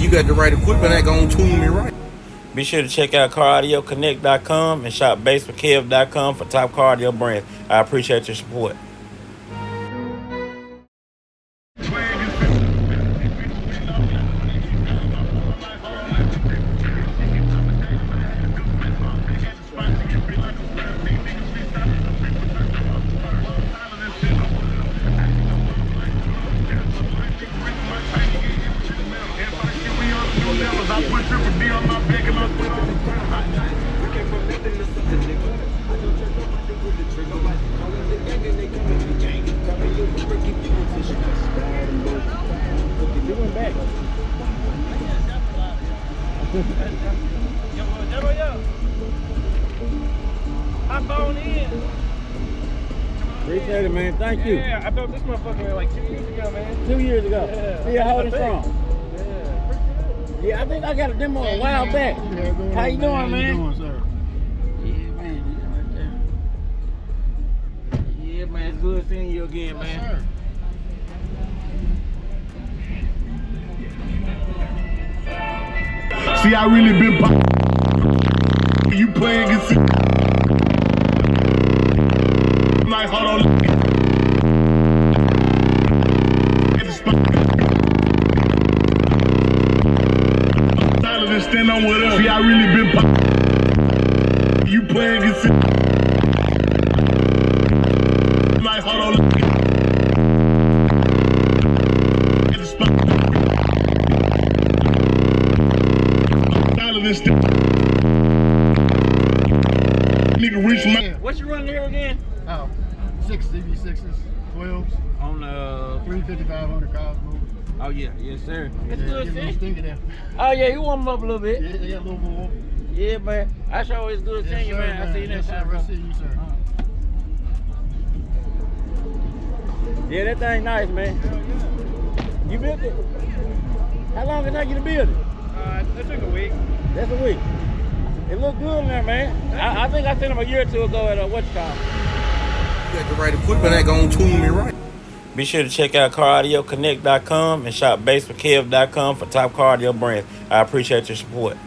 you got the right equipment, that gonna tune me right. Be sure to check out CarAudioConnect.com and shop BASSWITHKEV.com for top car audio brands. I appreciate your support. Hop on in. Appreciate it, man. Thank you. Yeah, I built this motherfucker like 2 years ago, man. 2 years ago. Yeah, how old is from? Yeah. Yeah, I think I got a demo a while back. How you doing, man? How you doing, sir? Yeah, man. Right there. Yeah, man. It's good seeing you again, man. Sir. See, I really been you playing against like, hold on. Stand on with us. See, I really been you playing against like, hold on. Nigga reach my. What you running here again? Oh, 6 CB6s, 12s, On 350-500 cars moving. Oh yeah, yes sir. It's Yeah, good give me a seeing. stinker there. Oh yeah, you warm up a little bit. Yeah, they got a little more. Yeah, man. I sure it's good seeing you, man. I see you next time, bro. I see you, sir. Yeah, that thing nice, man. You built it? How long did it take you to build it? It took a week. That's a week. It looked good in there, man. I think I seen them a year or two ago at what's called. You got the right equipment, that gonna tune me right. Be sure to check out CarAudioConnect.com and shop BASSWITHKEV.com for top car audio brands. I appreciate your support.